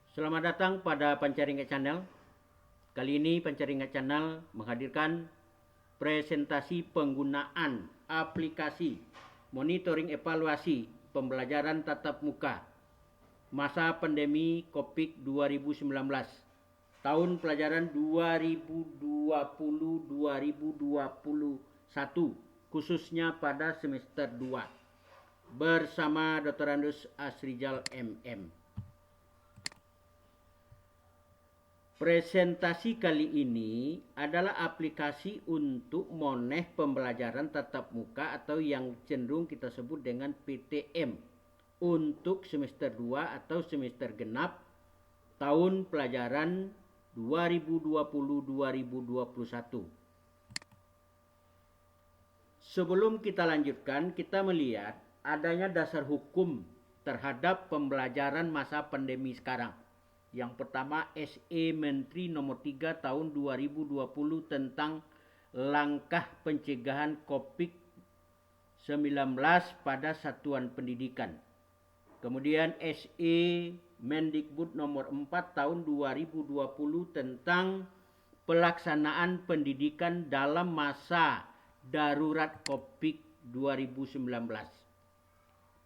Selamat datang pada Pancaringat Channel. Kali ini Pancaringat Channel menghadirkan presentasi penggunaan aplikasi monitoring evaluasi pembelajaran tatap muka masa pandemi COVID 2019 tahun pelajaran 2020-2021 khususnya pada semester 2 bersama Dr. Andus Asrijal MM. Presentasi kali ini adalah aplikasi untuk moneh pembelajaran tatap muka atau yang cenderung kita sebut dengan PTM untuk semester 2 atau semester genap tahun pelajaran 2020-2021. Sebelum kita lanjutkan, kita melihat adanya dasar hukum terhadap pembelajaran masa pandemi sekarang. Yang pertama, SE Menteri nomor 3 tahun 2020 tentang langkah pencegahan COVID-19 pada satuan pendidikan. Kemudian SE Mendikbud nomor 4 tahun 2020 tentang pelaksanaan pendidikan dalam masa darurat COVID 2019.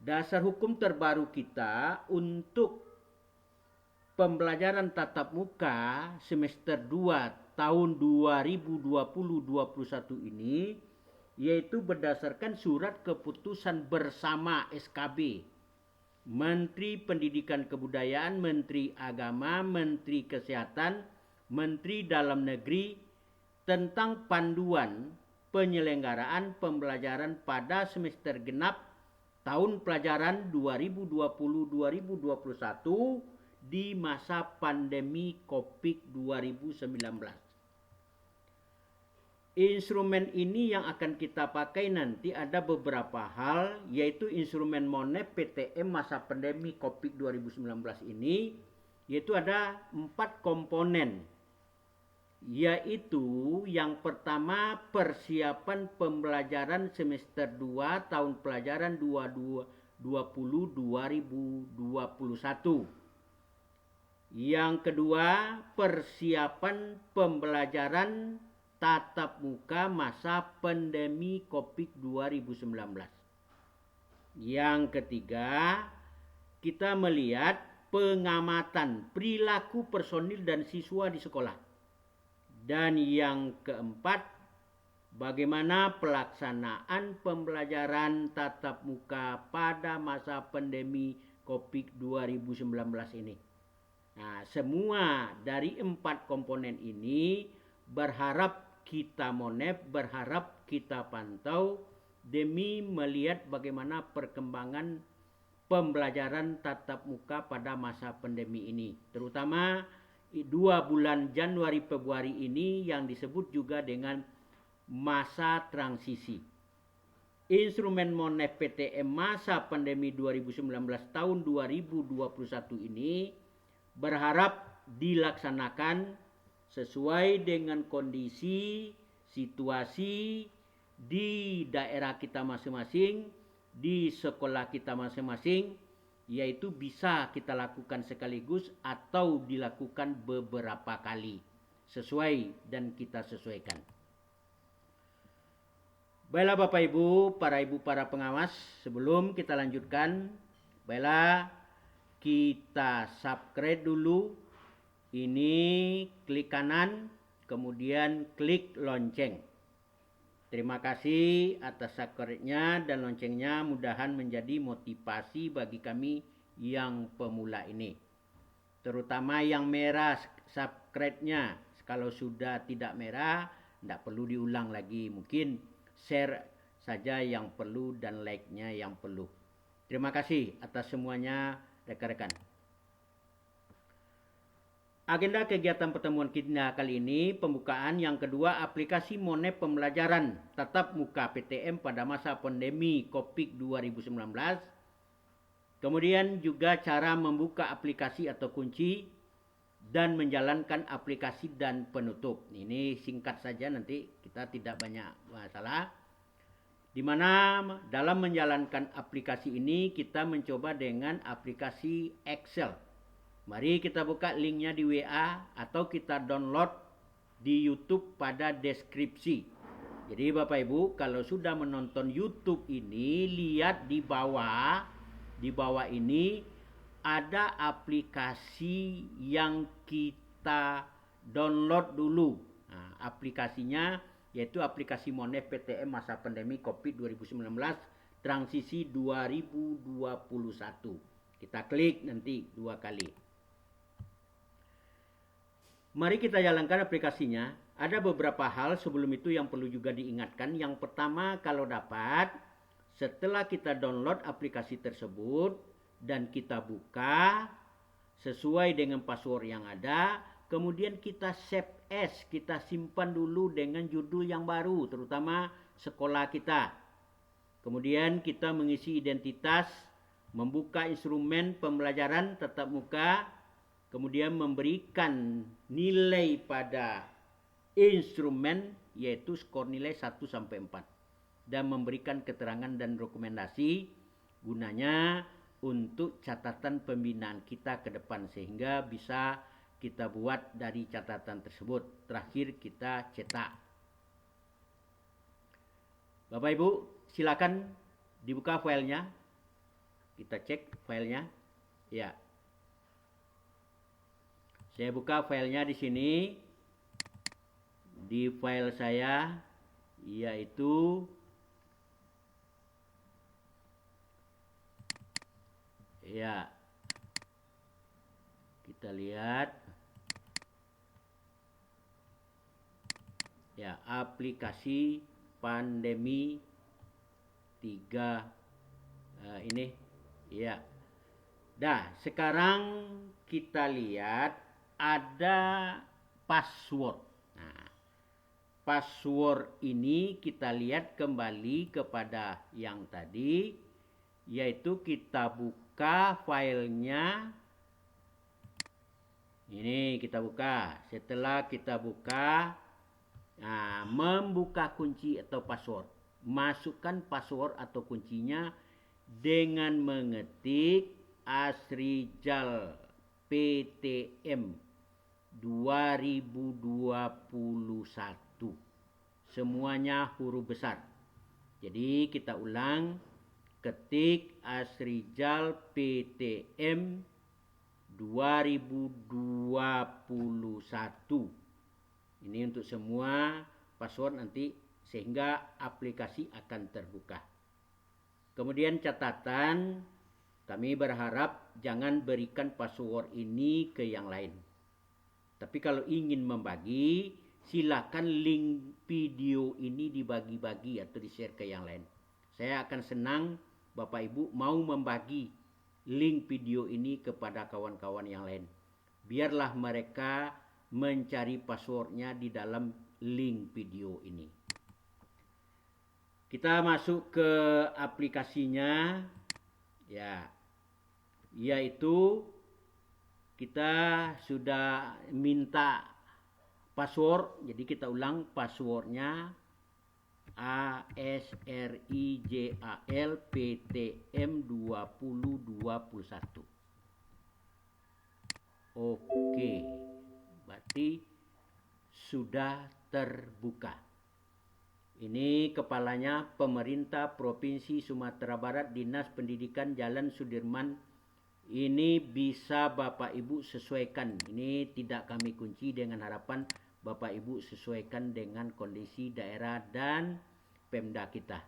Dasar hukum terbaru kita untuk pembelajaran tatap muka semester 2 tahun 2020-2021 ini yaitu berdasarkan surat keputusan bersama SKB Menteri Pendidikan Kebudayaan, Menteri Agama, Menteri Kesehatan, Menteri Dalam Negeri tentang panduan penyelenggaraan pembelajaran pada semester genap tahun pelajaran 2020-2021 di masa pandemi COVID 2019. Instrumen ini yang akan kita pakai nanti ada beberapa hal, yaitu instrumen moneh PTM masa pandemi COVID 2019 ini, yaitu ada 4 komponen. Yaitu yang pertama persiapan pembelajaran semester 2 tahun pelajaran 2020-2021. Yang kedua, persiapan pembelajaran tatap muka masa pandemi COVID 2019. Yang ketiga, kita melihat pengamatan perilaku personil dan siswa di sekolah. Dan yang keempat, bagaimana pelaksanaan pembelajaran tatap muka pada masa pandemi COVID 2019 ini. Nah, semua dari 4 komponen ini berharap kita monep, berharap kita pantau demi melihat bagaimana perkembangan pembelajaran tatap muka pada masa pandemi ini. Terutama 2 bulan Januari Februari ini yang disebut juga dengan masa transisi. Instrumen monep PTM masa pandemi 2019 tahun 2021 ini berharap dilaksanakan sesuai dengan kondisi, situasi di daerah kita masing-masing, di sekolah kita masing-masing, yaitu bisa kita lakukan sekaligus atau dilakukan beberapa kali, sesuai dan kita sesuaikan. Baiklah Bapak Ibu, para pengawas, sebelum kita lanjutkan, baiklah kita subscribe dulu. Ini klik kanan, kemudian klik lonceng. Terima kasih atas subscribe-nya dan loncengnya, mudahan menjadi motivasi bagi kami yang pemula ini. Terutama yang merah subscribe-nya. Kalau sudah tidak merah, tidak perlu diulang lagi. Mungkin share saja yang perlu dan like-nya yang perlu. Terima kasih atas semuanya rekan-rekan. Agenda kegiatan pertemuan kita kali ini, pembukaan. Yang kedua, aplikasi moneh pembelajaran tatap muka PTM pada masa pandemi COVID 2019. Kemudian juga cara membuka aplikasi atau kunci dan menjalankan aplikasi dan penutup. Ini singkat saja, nanti kita tidak banyak masalah. Di mana dalam menjalankan aplikasi ini kita mencoba dengan aplikasi Excel. Mari kita buka linknya di WA atau kita download di YouTube pada deskripsi. Jadi Bapak Ibu, kalau sudah menonton YouTube ini, lihat di bawah ini ada aplikasi yang kita download dulu. Nah, aplikasinya yaitu aplikasi Monef PTM masa pandemi Covid 2019 transisi 2021. Kita klik nanti 2 kali. Mari kita jalankan aplikasinya. Ada beberapa hal sebelum itu yang perlu juga diingatkan. Yang pertama, kalau dapat, setelah kita download aplikasi tersebut dan kita buka sesuai dengan password yang ada, kemudian kita save as, kita simpan dulu dengan judul yang baru, terutama sekolah kita. Kemudian kita mengisi identitas, membuka instrumen pembelajaran tatap muka, kemudian memberikan nilai pada instrumen yaitu skor nilai 1 sampai 4 dan memberikan keterangan dan rekomendasi gunanya untuk catatan pembinaan kita ke depan sehingga bisa kita buat dari catatan tersebut. Terakhir kita cetak. Bapak Ibu, silakan dibuka filenya. Kita cek filenya. Ya. Saya buka filenya di sini. Di file saya yaitu ya. Kita lihat. Ya, aplikasi pandemi 3 ini ya. Dah, sekarang kita lihat ada password. Nah, password ini kita lihat kembali kepada yang tadi, yaitu kita buka filenya. Ini kita buka. Setelah kita buka, nah, membuka kunci atau password. Masukkan password atau kuncinya dengan mengetik Asrijal PTM 2021. Semuanya huruf besar. Jadi kita ulang, ketik Asrijal PTM 2021. Ini untuk semua password nanti sehingga aplikasi akan terbuka. Kemudian catatan, kami berharap jangan berikan password ini ke yang lain. Tapi kalau ingin membagi, silakan link video ini dibagi-bagi atau di-share ke yang lain. Saya akan senang Bapak Ibu mau membagi link video ini kepada kawan-kawan yang lain. Biarlah mereka mencari passwordnya di dalam link video ini. Kita masuk ke aplikasinya, ya, yaitu kita sudah minta password, jadi kita ulang passwordnya ASRIJAL PTM 2021. Oke, berarti sudah terbuka. Ini kepalanya Pemerintah Provinsi Sumatera Barat, Dinas Pendidikan Jalan Sudirman. Ini bisa Bapak Ibu sesuaikan. Ini tidak kami kunci, dengan harapan Bapak Ibu sesuaikan dengan kondisi daerah dan Pemda kita.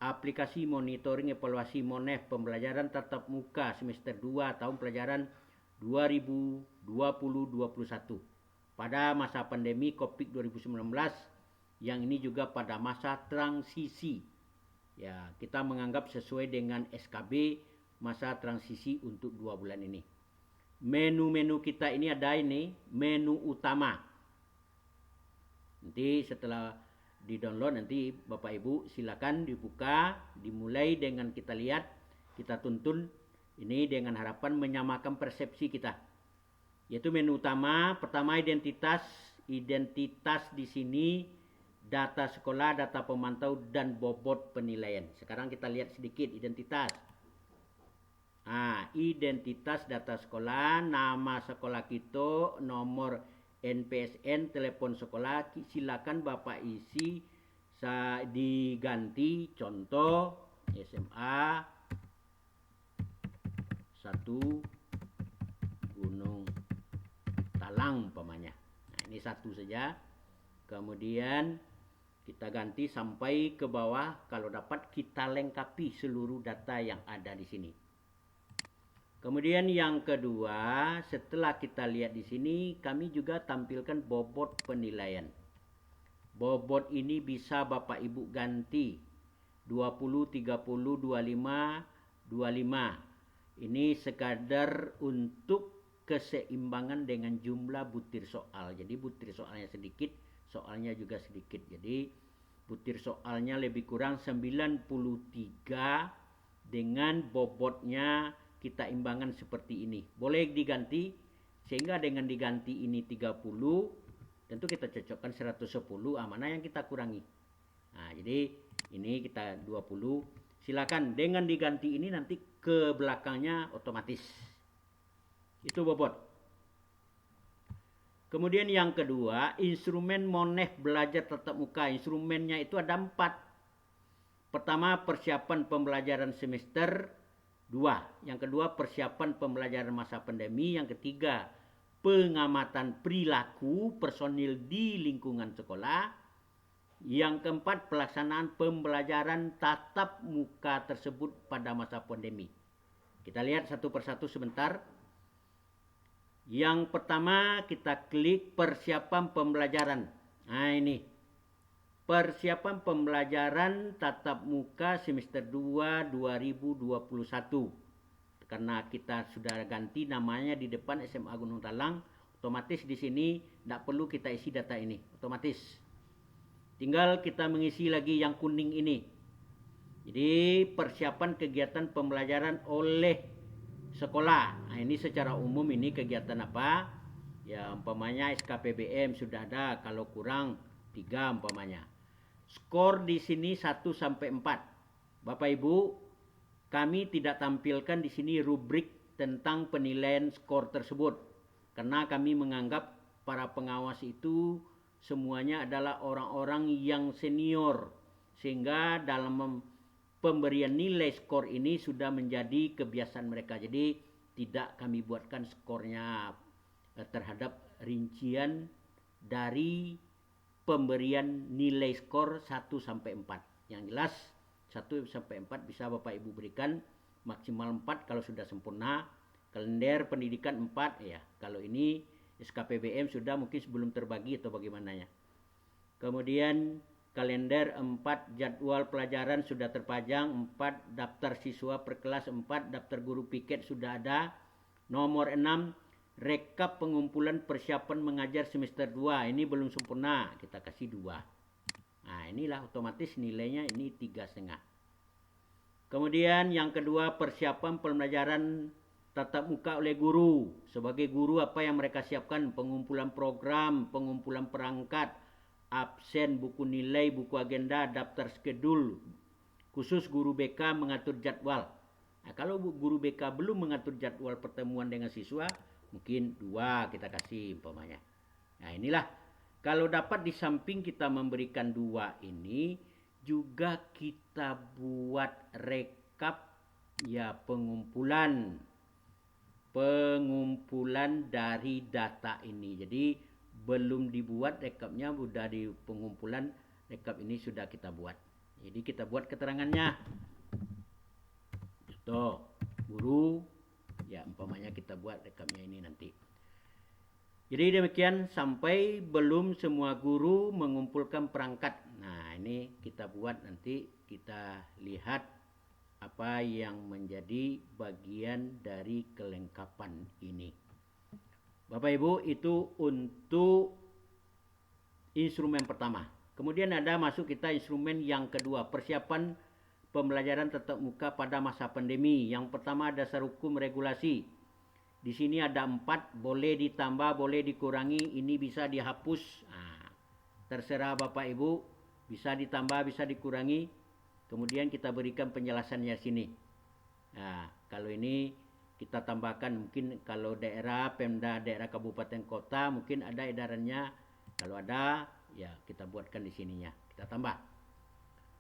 Aplikasi monitoring evaluasi Monef pembelajaran tatap muka semester 2 tahun pelajaran 2020-2021 pada masa pandemi Covid 2019, yang ini juga pada masa transisi. Ya, kita menganggap sesuai dengan SKB masa transisi untuk 2 bulan ini. Menu-menu kita ini ada ini, menu utama. Nanti setelah di-download nanti Bapak Ibu silakan dibuka, dimulai dengan kita lihat, kita tuntun ini dengan harapan menyamakan persepsi kita. Yaitu menu utama, pertama identitas di sini data sekolah, data pemantau dan bobot penilaian. Sekarang kita lihat sedikit identitas. Identitas data sekolah, nama sekolah kita, nomor NPSN, telepon sekolah, silakan Bapak isi diganti contoh SMA 1 Gunung Talang umpamanya. Nah, ini satu saja. Kemudian kita ganti sampai ke bawah, kalau dapat kita lengkapi seluruh data yang ada di sini. Kemudian yang kedua, setelah kita lihat di sini, kami juga tampilkan bobot penilaian. Bobot ini bisa Bapak Ibu ganti 20, 30, 25, 25. Ini sekadar untuk keseimbangan dengan jumlah butir soal. Jadi butir soalnya sedikit, soalnya juga sedikit. Jadi butir soalnya lebih kurang 93 dengan bobotnya kita imbangan seperti ini. Boleh diganti, sehingga dengan diganti ini 30, tentu kita cocokkan 110, mana yang kita kurangi. Nah, jadi ini kita 20. Silakan dengan diganti ini nanti ke belakangnya otomatis. Itu bobot. Kemudian yang kedua, instrumen moneh belajar tatap muka. Instrumennya itu ada 4. Pertama, persiapan pembelajaran semester 2. Yang kedua, persiapan pembelajaran masa pandemi. Yang ketiga, pengamatan perilaku personil di lingkungan sekolah. Yang keempat, pelaksanaan pembelajaran tatap muka tersebut pada masa pandemi. Kita lihat satu persatu sebentar. Yang pertama, kita klik persiapan pembelajaran. Nah, ini persiapan pembelajaran tatap muka semester 2 2021. Karena kita sudah ganti namanya di depan SMA Gunung Talang, otomatis di sini tidak perlu kita isi data ini, otomatis. Tinggal kita mengisi lagi yang kuning ini. Jadi persiapan kegiatan pembelajaran oleh sekolah. Nah, ini secara umum ini kegiatan apa? Ya, umpamanya SKPBM sudah ada, kalau kurang 3 umpamanya. Skor di sini 1 sampai 4. Bapak Ibu, kami tidak tampilkan di sini rubrik tentang penilaian skor tersebut. Karena kami menganggap para pengawas itu semuanya adalah orang-orang yang senior. Sehingga dalam pemberian nilai skor ini sudah menjadi kebiasaan mereka. Jadi tidak kami buatkan skornya terhadap rincian dari pemberian nilai skor 1 sampai 4. Yang jelas 1 sampai 4 bisa Bapak Ibu berikan, maksimal 4 kalau sudah sempurna. Kalender pendidikan 4 ya. Kalau ini SKPBM sudah mungkin sebelum terbagi atau bagaimana ya. Kemudian kalender 4, jadwal pelajaran sudah terpajang 4, daftar siswa per kelas 4, daftar guru piket sudah ada. Nomor 6, rekap pengumpulan persiapan mengajar semester 2. Ini belum sempurna, kita kasih 2. Nah, inilah otomatis nilainya ini 3,5. Kemudian yang kedua, persiapan pembelajaran tatap muka oleh guru. Sebagai guru apa yang mereka siapkan? Pengumpulan program, pengumpulan perangkat, absen, buku nilai, buku agenda, daftar skedul. Khusus guru BK mengatur jadwal. Nah, kalau guru BK belum mengatur jadwal pertemuan dengan siswa, mungkin 2 kita kasih umpamanya. Nah, inilah kalau dapat di samping kita memberikan 2 ini, juga kita buat rekap ya pengumpulan dari data ini. Jadi belum dibuat rekapnya, sudah di pengumpulan rekap ini sudah kita buat. Jadi kita buat keterangannya. Contoh guru ya umpamanya kita buat rekapnya ini nanti. Jadi demikian sampai belum semua guru mengumpulkan perangkat. Nah, ini kita buat nanti kita lihat apa yang menjadi bagian dari kelengkapan ini. Bapak Ibu, itu untuk instrumen pertama. Kemudian ada masuk kita instrumen yang kedua, persiapan pembelajaran tatap muka pada masa pandemi. Yang pertama dasar hukum regulasi. Di sini ada 4, boleh ditambah, boleh dikurangi, ini bisa dihapus. Nah, terserah Bapak Ibu, bisa ditambah, bisa dikurangi. Kemudian kita berikan penjelasannya sini. Nah, kalau ini kita tambahkan mungkin kalau daerah Pemda daerah kabupaten kota mungkin ada edarannya. Kalau ada ya kita buatkan di sininya. Kita tambah.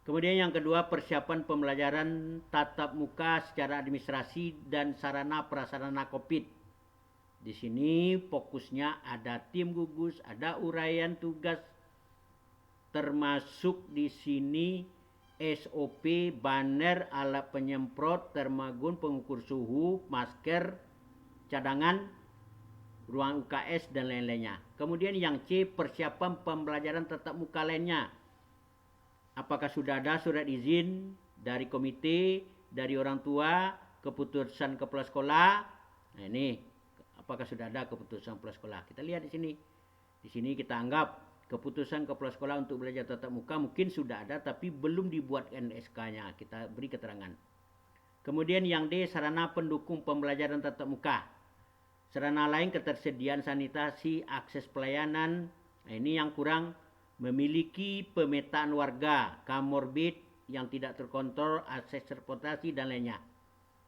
Kemudian yang kedua, persiapan pembelajaran tatap muka secara administrasi dan sarana prasarana Covid. Di sini fokusnya ada tim gugus, ada uraian tugas, termasuk di sini SOP, banner, alat penyemprot, termagun, pengukur suhu, masker, cadangan, ruang UKS, dan lain-lainnya. Kemudian yang C, persiapan pembelajaran tatap muka lainnya. Apakah sudah ada surat izin dari komite, dari orang tua, keputusan kepala sekolah? Nah ini, apakah sudah ada keputusan kepala sekolah? Kita lihat di sini. Di sini kita anggap keputusan kepala sekolah untuk belajar tatap muka mungkin sudah ada tapi belum dibuat NSK-nya. Kita beri keterangan. Kemudian yang D, sarana pendukung pembelajaran tatap muka. Sarana lain ketersediaan sanitasi, akses pelayanan. Nah, ini yang kurang, memiliki pemetaan warga, komorbid yang tidak terkontrol, akses transportasi dan lainnya.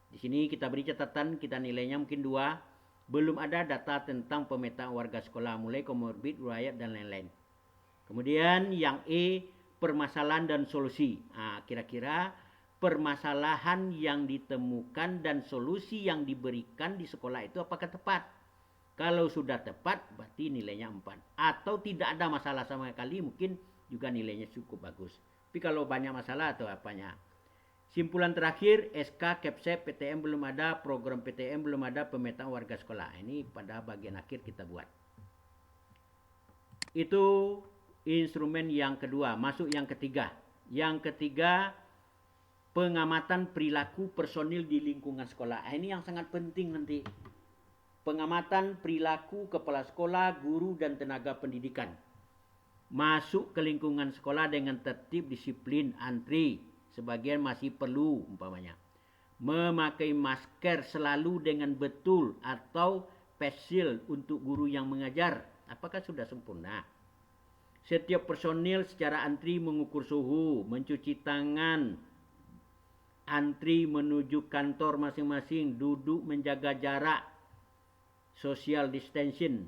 Di sini kita beri catatan, kita nilainya mungkin 2. Belum ada data tentang pemetaan warga sekolah, mulai komorbid, riwayat dan lain-lain. Kemudian yang E, permasalahan dan solusi. Nah, kira-kira permasalahan yang ditemukan dan solusi yang diberikan di sekolah itu apakah tepat? Kalau sudah tepat, berarti nilainya 4. Atau tidak ada masalah sama sekali, mungkin juga nilainya cukup bagus. Tapi kalau banyak masalah atau apanya. Simpulan terakhir, SK, Kepsep, PTM belum ada, program PTM belum ada, pemetaan warga sekolah. Ini pada bagian akhir kita buat. Itu instrumen yang kedua. Masuk yang ketiga. Yang ketiga, pengamatan perilaku personil di lingkungan sekolah. Ini yang sangat penting nanti. Pengamatan perilaku kepala sekolah, guru, dan tenaga pendidikan. Masuk ke lingkungan sekolah dengan tertib, disiplin, antri. Sebagian masih perlu umpamanya. Memakai masker selalu dengan betul atau face shield untuk guru yang mengajar. Apakah sudah sempurna? Setiap personil secara antri mengukur suhu, mencuci tangan, antri menuju kantor masing-masing, duduk menjaga jarak, social distancing.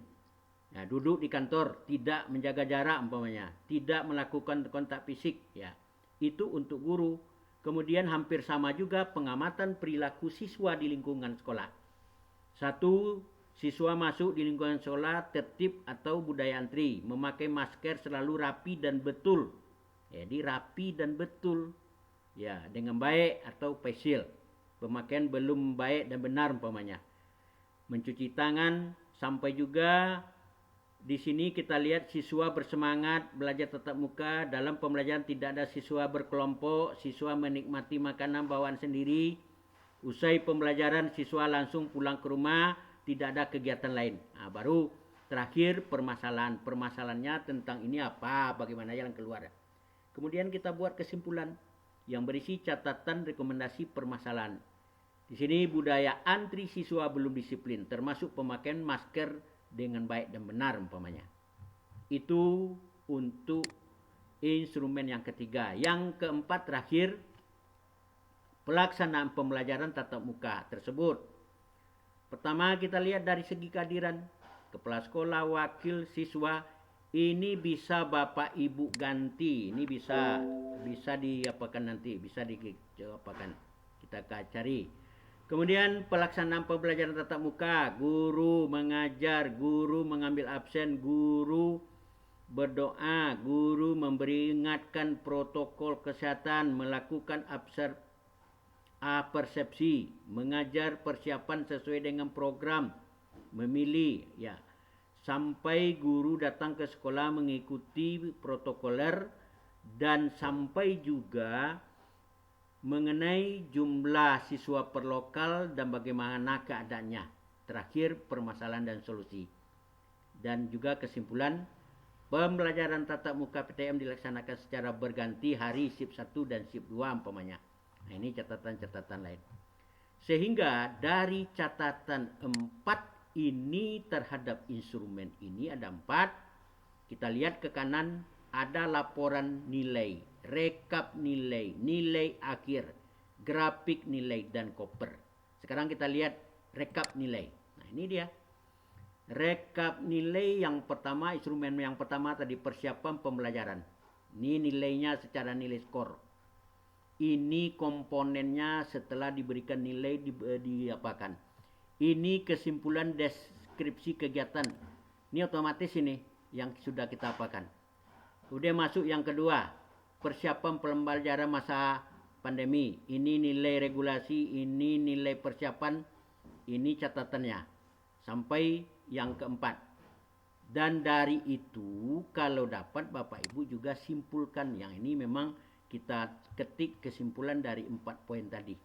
Nah, duduk di kantor tidak menjaga jarak umpamanya, tidak melakukan kontak fisik ya. Itu untuk guru. Kemudian hampir sama juga pengamatan perilaku siswa di lingkungan sekolah. 1, siswa masuk di lingkungan sekolah tertib atau budaya antri, memakai masker selalu rapi dan betul. Jadi rapi dan betul. Ya, dengan baik atau face shield. Pemakaian belum baik dan benar umpamanya. Mencuci tangan, sampai juga di sini kita lihat siswa bersemangat belajar tatap muka. Dalam pembelajaran tidak ada siswa berkelompok, siswa menikmati makanan bawaan sendiri. Usai pembelajaran siswa langsung pulang ke rumah, tidak ada kegiatan lain. Nah, baru terakhir permasalahan. Permasalahannya tentang ini apa, bagaimana jalan keluar. Kemudian kita buat kesimpulan yang berisi catatan rekomendasi permasalahan. Di sini budaya antri siswa belum disiplin, termasuk pemakaian masker dengan baik dan benar umpamanya. Itu untuk instrumen yang ketiga. Yang keempat terakhir, pelaksanaan pembelajaran tatap muka tersebut. Pertama kita lihat dari segi kehadiran kepala sekolah, wakil siswa. Ini bisa Bapak Ibu ganti. Ini bisa diapakan nanti, bisa diapakan. Kita cari. Kemudian pelaksanaan pembelajaran tatap muka, guru mengajar, guru mengambil absen, guru berdoa, guru ingatkan protokol kesehatan, melakukan persepsi, mengajar persiapan sesuai dengan program, memilih ya. Sampai guru datang ke sekolah mengikuti protokoler dan sampai juga mengenai jumlah siswa per lokal dan bagaimana keadaannya. Terakhir permasalahan dan solusi. Dan juga kesimpulan, pembelajaran tatap muka PTM dilaksanakan secara berganti hari shift 1 dan shift 2 umpamanya. Nah, ini catatan-catatan lain. Sehingga dari catatan 4 ini terhadap instrumen ini ada 4. Kita lihat ke kanan, ada laporan nilai, rekap nilai, nilai akhir, grafik nilai dan koper. Sekarang kita lihat rekap nilai. Nah, ini dia. Rekap nilai yang pertama, instrumen yang pertama tadi persiapan pembelajaran. Ini nilainya secara nilai skor. Ini komponennya setelah diberikan nilai diapakan. Ini kesimpulan deskripsi kegiatan. Ini otomatis ini yang sudah kita apakan. Udah masuk yang kedua, persiapan pembelajaran masa pandemi. Ini nilai regulasi, ini nilai persiapan, ini catatannya. Sampai yang keempat. Dan dari itu kalau dapat Bapak Ibu juga simpulkan. Yang ini memang kita ketik kesimpulan dari 4 poin tadi.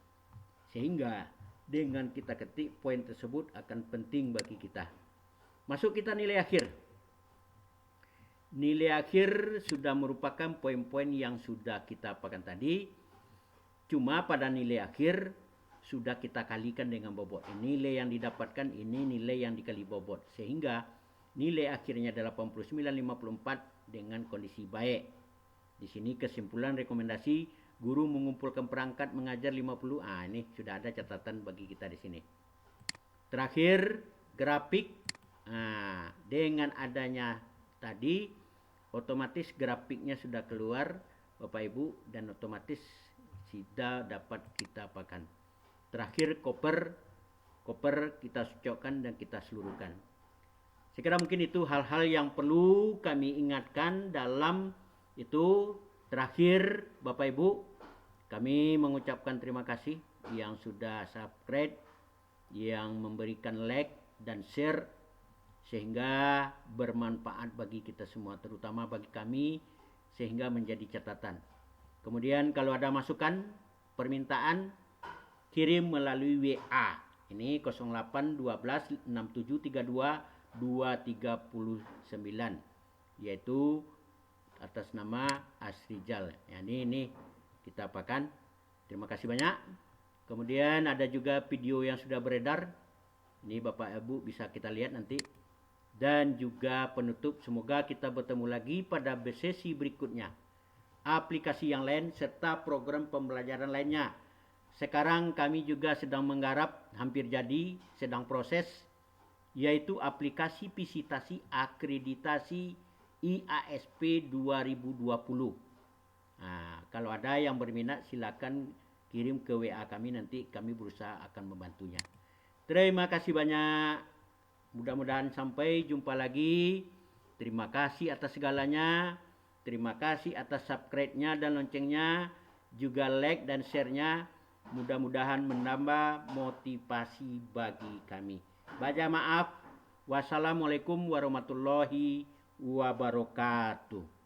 Sehingga dengan kita ketik poin tersebut akan penting bagi kita. Masuk kita nilai akhir. Nilai akhir sudah merupakan poin-poin yang sudah kita apakan tadi. Cuma pada nilai akhir sudah kita kalikan dengan bobot. Nilai yang didapatkan ini nilai yang dikali bobot. Sehingga nilai akhirnya 89,54 dengan kondisi baik. Di sini kesimpulan rekomendasi guru mengumpulkan perangkat mengajar 50. Ini sudah ada catatan bagi kita di sini. Terakhir grafik. Dengan adanya tadi otomatis grafiknya sudah keluar Bapak Ibu dan otomatis sudah dapat kita apakan. Terakhir koper kita cocokkan dan kita seluruhkan. Sekira mungkin itu hal-hal yang perlu kami ingatkan dalam itu. Terakhir Bapak Ibu, kami mengucapkan terima kasih yang sudah subscribe, yang memberikan like dan share sehingga bermanfaat bagi kita semua, terutama bagi kami sehingga menjadi catatan. Kemudian kalau ada masukan, permintaan, kirim melalui WA. Ini 08 12 67 32 239 yaitu atas nama Asrijal. Ya, ini kita apakan. Terima kasih banyak. Kemudian ada juga video yang sudah beredar. Ini Bapak Ibu bisa kita lihat nanti. Dan juga penutup, semoga kita bertemu lagi pada sesi berikutnya. Aplikasi yang lain serta program pembelajaran lainnya. Sekarang kami juga sedang menggarap, hampir jadi, sedang proses, yaitu aplikasi visitasi akreditasi IASP 2020. Kalau ada yang berminat silakan kirim ke WA kami, nanti kami berusaha akan membantunya. Terima kasih banyak. Mudah-mudahan sampai jumpa lagi. Terima kasih atas segalanya. Terima kasih atas subscribe-nya dan loncengnya. Juga like dan share-nya. Mudah-mudahan menambah motivasi bagi kami. Baca maaf. Wassalamualaikum warahmatullahi wabarakatuh.